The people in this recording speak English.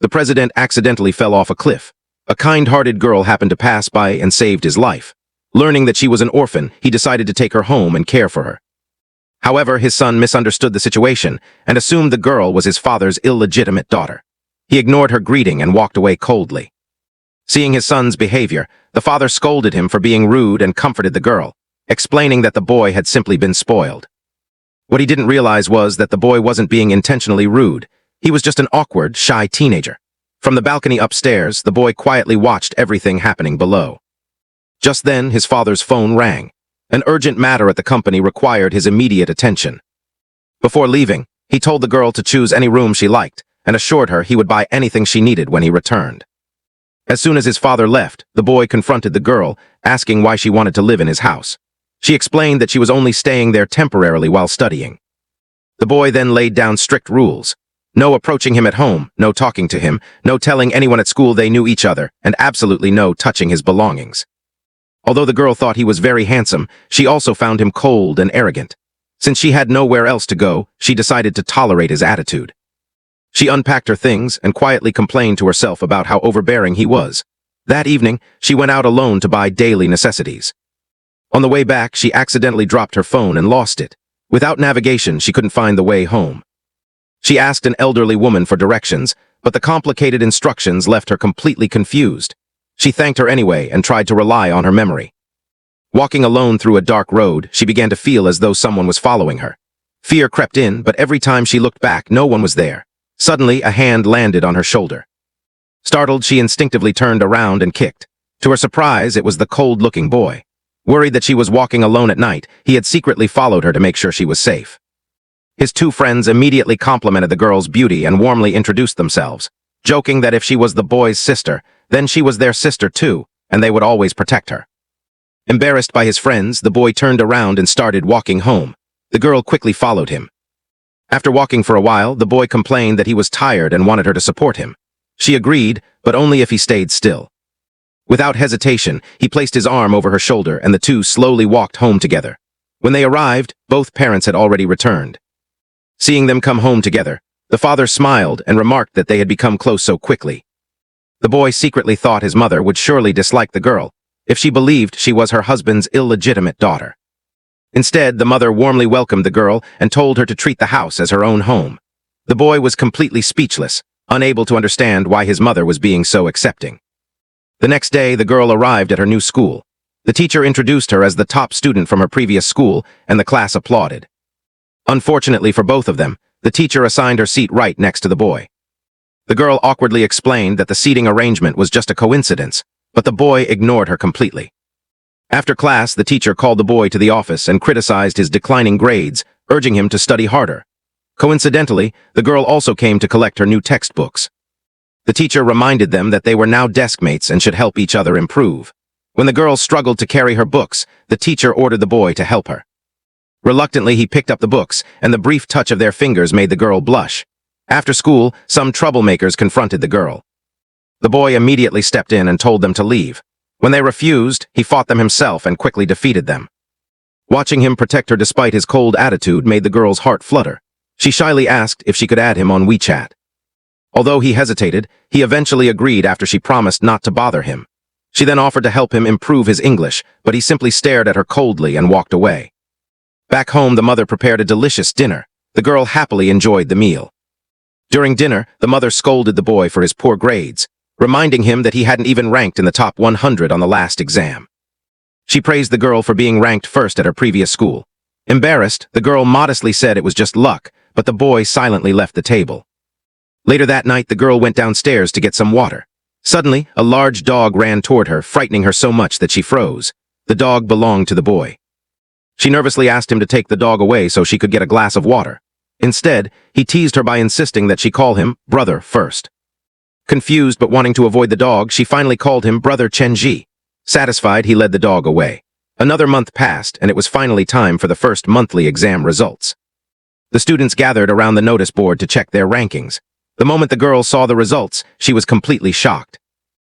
The president accidentally fell off a cliff. A kind-hearted girl happened to pass by and saved his life. Learning that she was an orphan, he decided to take her home and care for her. However, his son misunderstood the situation and assumed the girl was his father's illegitimate daughter. He ignored her greeting and walked away coldly. Seeing his son's behavior, the father scolded him for being rude and comforted the girl, explaining that the boy had simply been spoiled. What he didn't realize was that the boy wasn't being intentionally rude. He was just an awkward, shy teenager. From the balcony upstairs, the boy quietly watched everything happening below. Just then, his father's phone rang. An urgent matter at the company required his immediate attention. Before leaving, he told the girl to choose any room she liked and assured her he would buy anything she needed when he returned. As soon as his father left, the boy confronted the girl, asking why she wanted to live in his house. She explained that she was only staying there temporarily while studying. The boy then laid down strict rules. No approaching him at home, no talking to him, no telling anyone at school they knew each other, and absolutely no touching his belongings. Although the girl thought he was very handsome, she also found him cold and arrogant. Since she had nowhere else to go, she decided to tolerate his attitude. She unpacked her things and quietly complained to herself about how overbearing he was. That evening, she went out alone to buy daily necessities. On the way back, she accidentally dropped her phone and lost it. Without navigation, she couldn't find the way home. She asked an elderly woman for directions, but the complicated instructions left her completely confused. She thanked her anyway and tried to rely on her memory. Walking alone through a dark road, she began to feel as though someone was following her. Fear crept in, but every time she looked back, no one was there. Suddenly, a hand landed on her shoulder. Startled, she instinctively turned around and kicked. To her surprise, it was the cold-looking boy. Worried that she was walking alone at night, he had secretly followed her to make sure she was safe. His two friends immediately complimented the girl's beauty and warmly introduced themselves, joking that if she was the boy's sister, then she was their sister too, and they would always protect her. Embarrassed by his friends, the boy turned around and started walking home. The girl quickly followed him. After walking for a while, the boy complained that he was tired and wanted her to support him. She agreed, but only if he stayed still. Without hesitation, he placed his arm over her shoulder and the two slowly walked home together. When they arrived, both parents had already returned. Seeing them come home together, the father smiled and remarked that they had become close so quickly. The boy secretly thought his mother would surely dislike the girl if she believed she was her husband's illegitimate daughter. Instead, the mother warmly welcomed the girl and told her to treat the house as her own home. The boy was completely speechless, unable to understand why his mother was being so accepting. The next day, the girl arrived at her new school. The teacher introduced her as the top student from her previous school, and the class applauded. Unfortunately for both of them, the teacher assigned her seat right next to the boy. The girl awkwardly explained that the seating arrangement was just a coincidence, but the boy ignored her completely. After class, the teacher called the boy to the office and criticized his declining grades, urging him to study harder. Coincidentally, the girl also came to collect her new textbooks. The teacher reminded them that they were now deskmates and should help each other improve. When the girl struggled to carry her books, the teacher ordered the boy to help her. Reluctantly, he picked up the books, and the brief touch of their fingers made the girl blush. After school, some troublemakers confronted the girl. The boy immediately stepped in and told them to leave. When they refused, he fought them himself and quickly defeated them. Watching him protect her despite his cold attitude made the girl's heart flutter. She shyly asked if she could add him on WeChat. Although he hesitated, he eventually agreed after she promised not to bother him. She then offered to help him improve his English, but he simply stared at her coldly and walked away. Back home, the mother prepared a delicious dinner. The girl happily enjoyed the meal. During dinner, the mother scolded the boy for his poor grades, reminding him that he hadn't even ranked in the top 100 on the last exam. She praised the girl for being ranked first at her previous school. Embarrassed, the girl modestly said it was just luck, but the boy silently left the table. Later that night, the girl went downstairs to get some water. Suddenly, a large dog ran toward her, frightening her so much that she froze. The dog belonged to the boy. She nervously asked him to take the dog away so she could get a glass of water. Instead, he teased her by insisting that she call him brother first. Confused but wanting to avoid the dog, she finally called him Brother Chenji. Satisfied, he led the dog away. Another month passed, and it was finally time for the first monthly exam results. The students gathered around the notice board to check their rankings. The moment the girl saw the results, she was completely shocked.